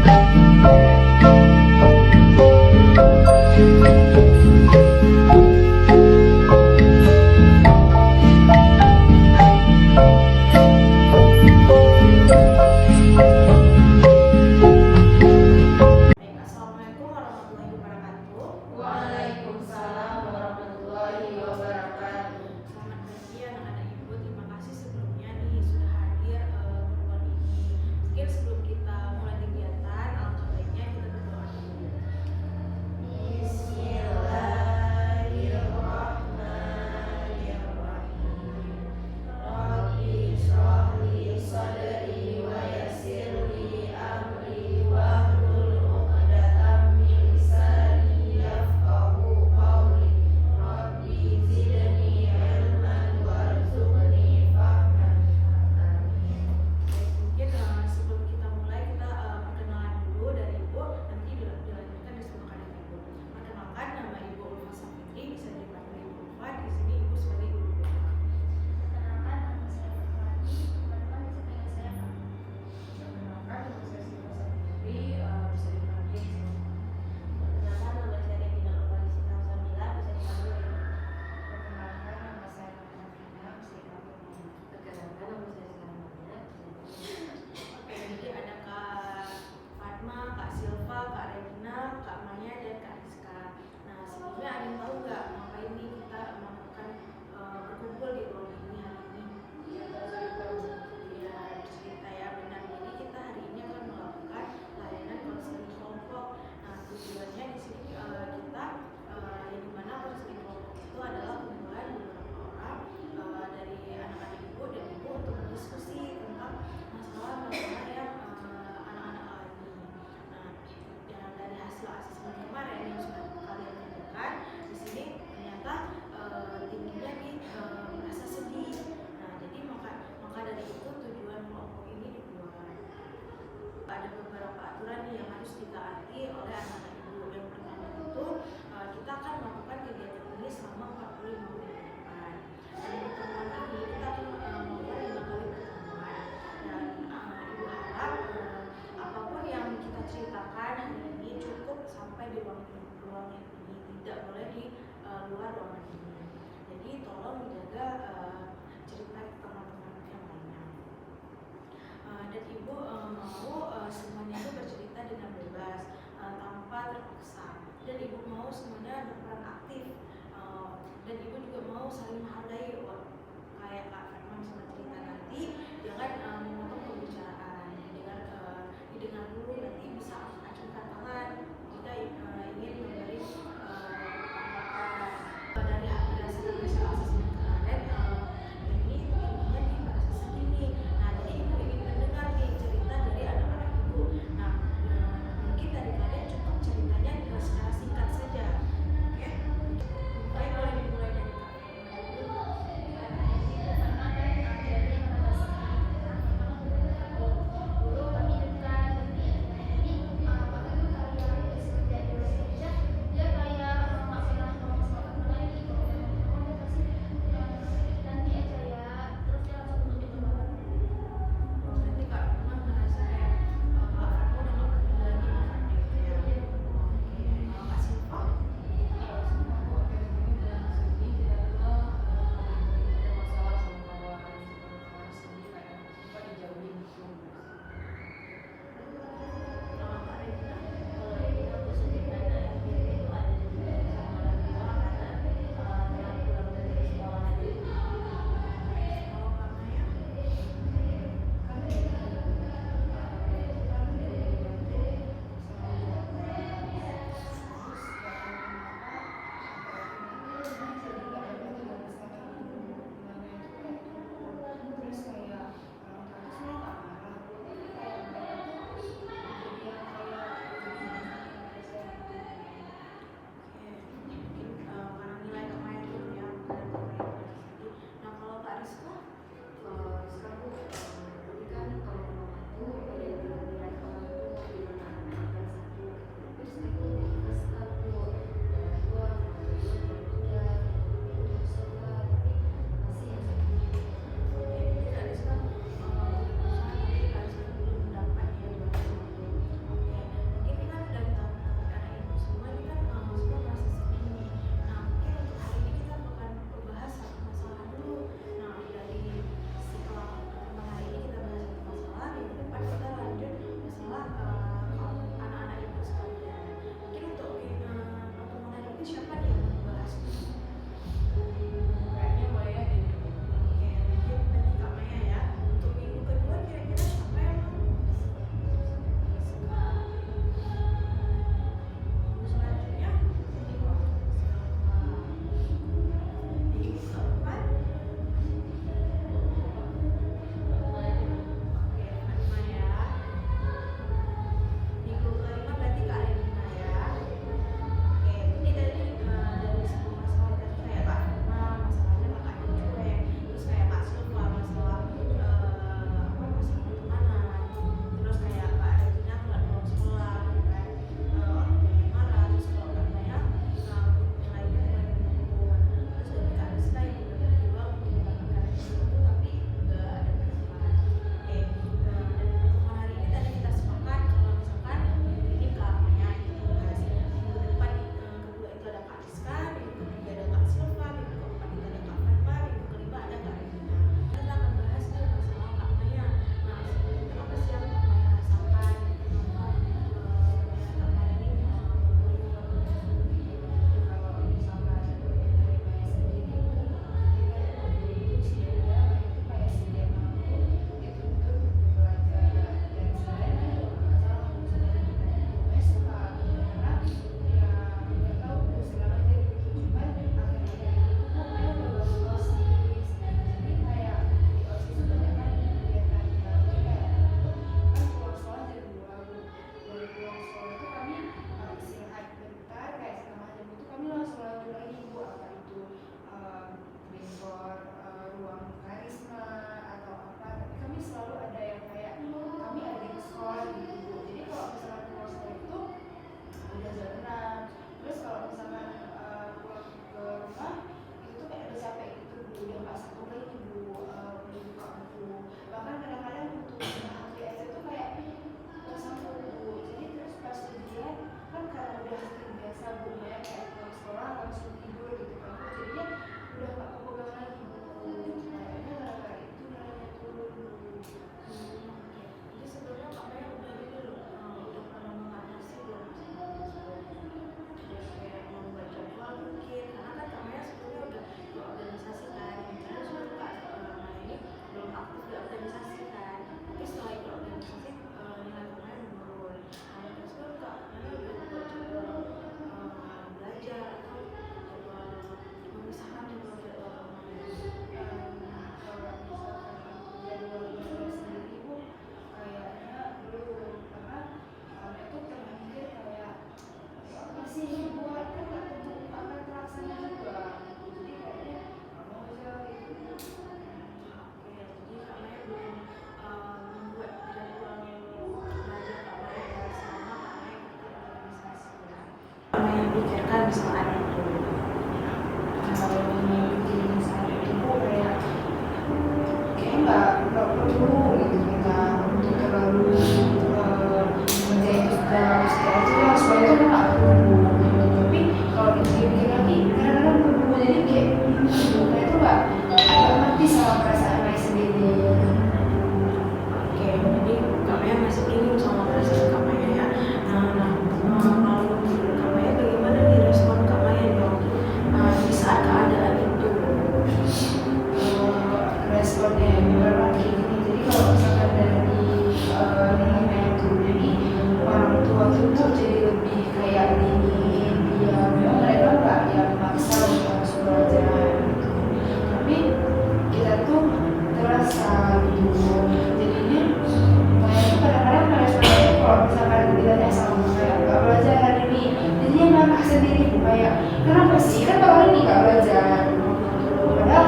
Assalamualaikum warahmatullahi wabarakatuh. Waalaikumsalam warahmatullahi wabarakatuh. Selamat pagi anak-anak ibu. Terima kasih sebelumnya nih sudah hadir ke ruang ini. Mungkin sebelum kita mulai kegiatan, alangkah baiknya kita berdoa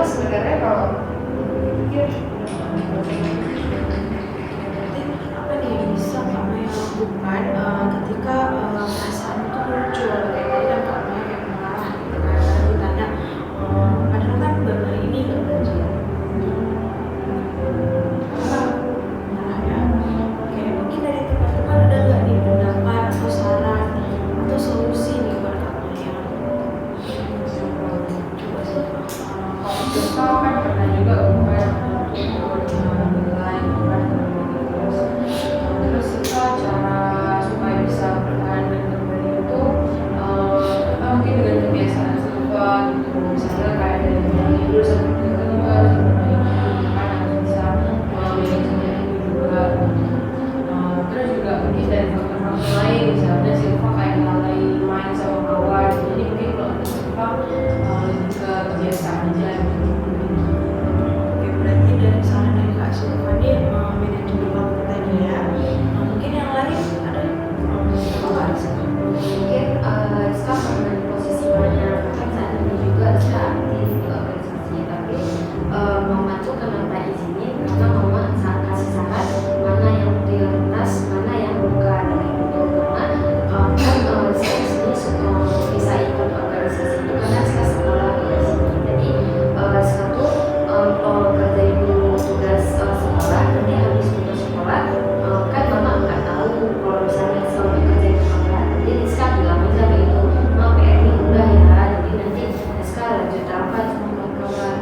sebenarnya kalau pikir Berarti apa nih yang bisa Kak Maya lakukan ketika perasaan itu muncul kayak tadi kan Kak Maya kayak marah gitu kan karena ditanya padahal kan baru hari ini nggak belajar marah ya. Oke, mungkin dari teman-teman ada nggak nih pendapat atau saran atau solusi nih buat Kak Maya? Coba sih. Kalau kita kan pernah juga bukan nilai terus kita cara supaya bisa bertahan dan kembali itu mungkin dengan kebiasaan Zulfa gitu, misalnya kayak dari tidur sampai keluar kan harus bisa manajemen itu juga. Terus juga mungkin dari faktor-faktor lain, misalnya Zulfa kayak lalai main sama kawan, jadi mungkin kalau ada Zulfa lebih ke kebiasaan aja gitu. Oke, berarti dari saran dari Kak Silva nih manajemen waktu tadi ya. Mungkin yang lain ada apa Kak Rizka? mungkin Rizka pernah di posisi mana kan saat ini juga Rizka aktif di organisasi, tapi mama tuh kenapa izinin karena mama saat kasih saran mana yang prioritas mana yang bukan kayak gitu, karena kan Rizka di sini bisa ikut organisasi itu karena Rizka sekolah di sini, jadi Rizka tuh kerjain dulu tugas sekolah, nanti habis tugas sekolah kan mama nggak tahu kalau misalnya selalu kerjain apa, jadi Rizka bilang aja gitu, ma PR ini udah ya, jadi nanti Rizka lanjut apa sama kawan-kawan.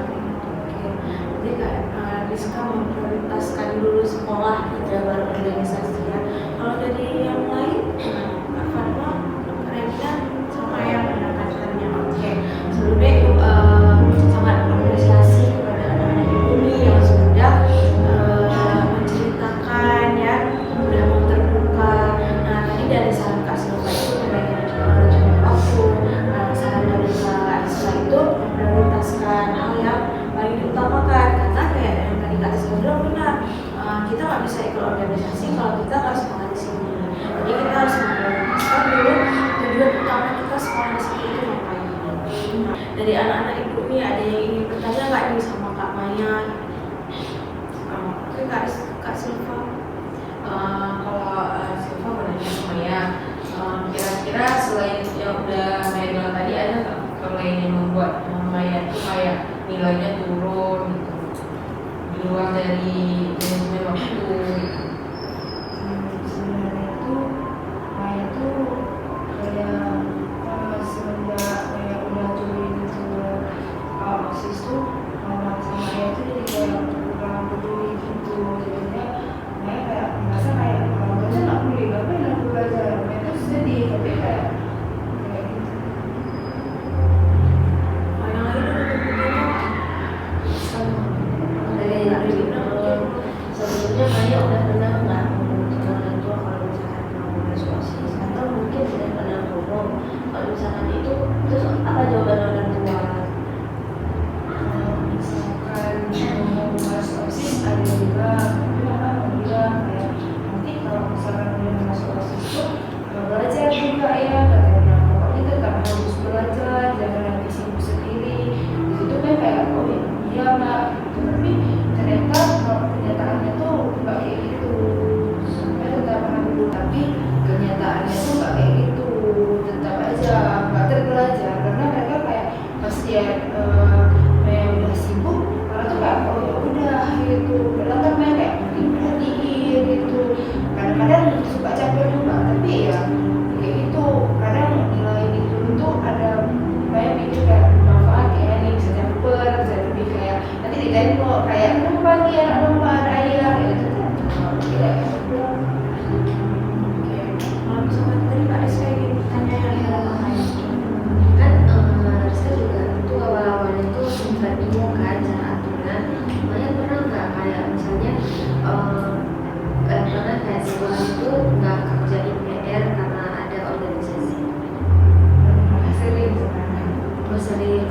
Oke, jadi Kak Rizka memprioritaskan dulu sekolah gitu ya, baru organisasi ya. Kalau dari yang lain, Kak Fatma, Kak Revina, sama yang pendapatannya. Oke, sebelumnya itu sangat apresiasi kepada anak-anak ibu nih yang sudah menceritakan ya, sudah mau terbuka. Nah, tadi dari saran Kak Silva itu terkait manajemen waktu, saran dari Kak Rizka itu memprioritaskan hal yang paling diutamakan, karena kayak yang tadi Kak Rizka bilang benar, kita nggak bisa ikut organisasi kalau kita nggak sekolah di sini. Jadi kita harus memprioritaskan dulu tujuan utama kita sekolah di sini itu ngapain. Nah, dari anak-anak ibu nih ada yang ingin bertanya nggak nih sama Kak Maya? Oke, Kak Silva. Kalau Silva bertanya sama ya, kira-kira selain yang udah Maya bilang tadi ada nggak faktor lain yang membuat Maya itu kayak nilainya turun gitu di luar dari manajemen waktu? Sebenarnya tuh Maya tuh kayak semenjak kayak udah join ke OSIS tuh mama sama Maya tuh jadi kayak kurang peduli gitu, jadinya Maya kayak merasa kayak kalau belajar nggak peduli, ngapain aku belajar, Maya tuh sedih tapi kayak gitu. Yang lain ada bertanya? Dari sebelumnya Maya udah pernah nggak ngomong orang tua kalau misalkan mau masuk OSIS, atau mungkin sudah pernah ngomong kalau misalkan itu, terus apa jawaban orang tua? Misalkan mau masuk OSIS ada juga bilang kayak nanti kalau misalkan udah masuk OSIS tuh belajar juga ya, katanya pokoknya tetap harus belajar, jangan nanti sibuk sendiri. Di situ kan kayak oh iya Mbak, tapi ternyata kenyataannya tuh nggak kayak gitu, sampai tetap harus, tapi kenyataannya tuh nggak kayak gitu, tetap aja nggak terbelajar karena mereka kayak pas dia kayak udah sibuk, karena tuh kayak oh ya udah gitu, padahal kan mereka kayak diperhatiin gitu, kadang-kadang suka capek juga, tapi ya kayak gitu, kadang nilai itu tuh ada kayak mikir kayak manfaat kayak nih bisa caper, bisa lebih kayak nanti di tembok kayak kenapa nih anak mama ada ayah gitu kan, kayak udah. Oke, kalau misalkan tadi Kak Rizka ingin bertanya yang lain, Kan Rizka juga tuh awal-awalnya tuh sempat bingung kan cara aturan. Maya pernah nggak kayak misalnya pernah kayak sekolah itu nggak kerjain PR karena ada organisasi? Sering sebenarnya. Oh sering.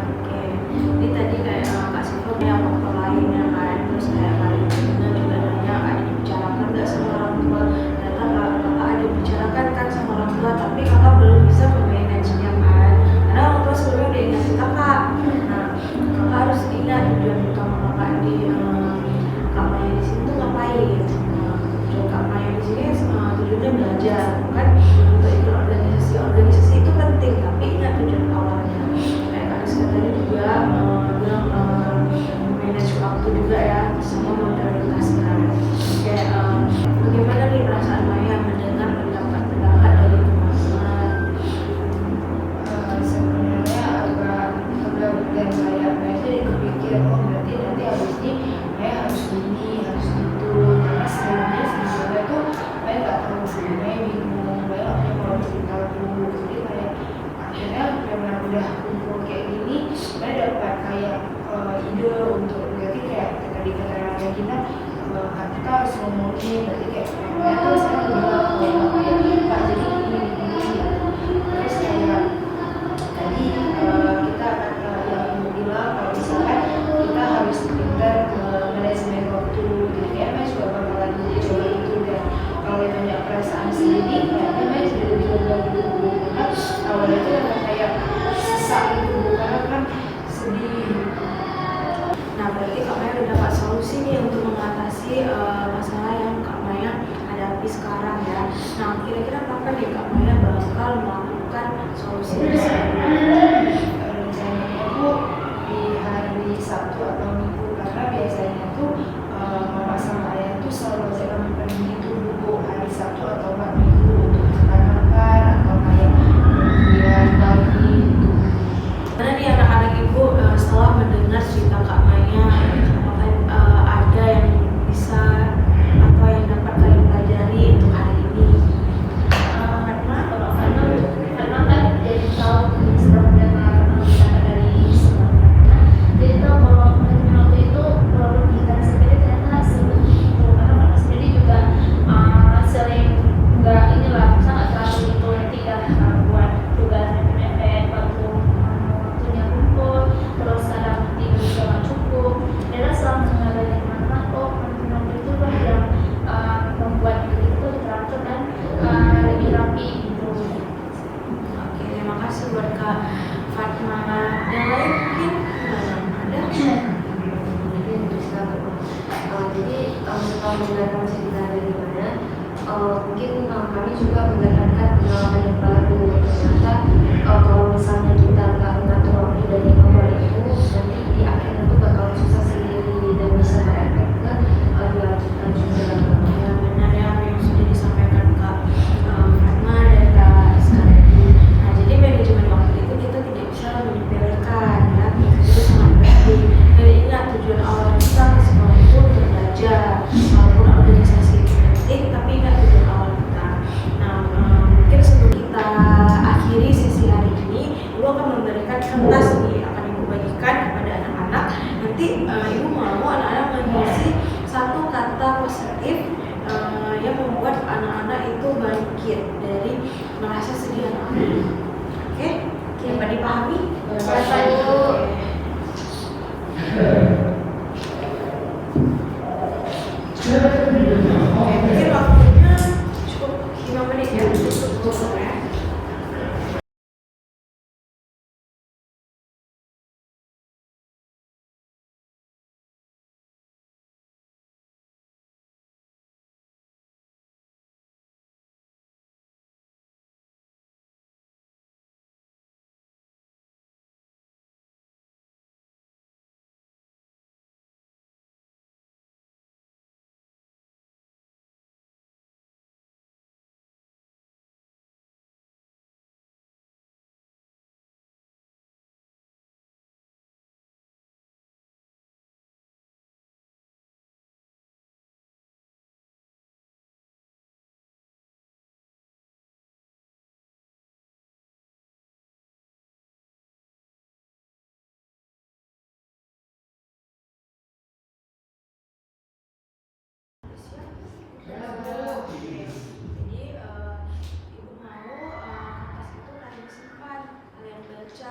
oke, ini tadi kayak Kak Silva punya faktor lainnya kan, terus kayak Kak Revina juga nanya ada dibicarakan nggak sama orang tua, ternyata Kakak ada dibicarakan kan sama orang tua, tapi Kakak belum bisa memanagenya kan, karena orang tua sebelumnya udah ingatin Kakak. Nah, bagaimana nih perasaan Maya mendengar pendapat-pendapat dari teman-teman? Sebenarnya agak dan kayak Maya dipikir, oh berarti nanti habis ini Maya harus gini, harus gitu. Karena sebelumnya tuh Maya nggak tahu, Maya bingung, Maya nggak punya kalau cerita dulu. Jadi kayak akhirnya karena udah kumpul kayak gini, Maya dapat kayak ide untuk berarti kayak tadi kata kita harus ngomongin, berarti kayak Maya tuh sekarang bilang kalau kayak Pak jadi ini. Terus kayak tadi kita yang ibu bilang kalau misalkan kita harus pintar manajemen waktu, jadi kayak Maya juga bakalan coba itu. Dan kalau yang banyak perasaan sendiri kayaknya Maya sudah lebih lega gitu, karena awalnya itu kayak sesak gitu karena kan sedih. Nah, berarti Kak Maya udah dapat solusi nih untuk mengatasi masalah yang Kak Maya hadapi sekarang ya. Nah, kira-kira kapan nih Kak Maya bakal melakukan solusi tersebut? Rencananya tuh di hari Sabtu atau Minggu, karena biasanya tuh mama sama ayah tuh selalu ajakan pergi itu dulu hari Sabtu atau Minggu untuk makan-makan atau kayak bulan pagi gitu. Mana nih anak-anak ibu setelah mendengar cerita Kak Maya, apakah ada yang bisa atau yang dapat kalian pelajari untuk hari ini? Karena kan jadi tahu setelah mendengar kata dari semuanya, jadi tahu bahwa manajemen waktu itu logika sendiri ternyata seperti itu. Karena mereka sendiri juga sering nggak inilah, sangat terlalu itu ketika buat tugas mepet waktu waktunya kumpul, terus kadang tidur juga nggak cukup. Dan setelah mendengar dari teman-teman, oh manajemen waktu itu lah yang membuat diri itu teratur dan lebih rapi gitu. Oke, terima kasih buat Kak Fatma. Yang lain mungkin ada? Mungkin bisa jadi kalau mendengarkan cerita dari mana, mungkin kami juga mendapatkan pengalaman yang baru. Ternyata kalau misalnya kita nggak mengatur waktu dari awal itu, nanti di akhirnya tuh bakal susah sendiri dan bisa berefek ke dia kita juga. Ya, benar ya apa yang sudah disampaikan Kak Fatma dan Kak Iska. Nah, jadi manajemen waktu itu kita tidak bisa menyepelekan ya. Itu sangat penting. Dan ingat tujuan awal kita ke sekolah itu untuk belajar. Walaupun organisasi itu penting, tapi ingat tujuan awal kita. Nah, mungkin sebelum kita akhiri sesi hari ini, Ibu akan memberikan kertas nih, akan Ibu bagikan kepada anak-anak. Nanti Ibu mau anak-anak mengisi satu kata positif yang membuat anak-anak itu bangkit dari merasa sedih anak-anak. Oke? Dapat dipahami? Dapat, Bu. Oke, mungkin waktunya cukup 5 menit ya. Cukup ya. Jadi Ibu mau kertas itu kalian simpan, kalian baca,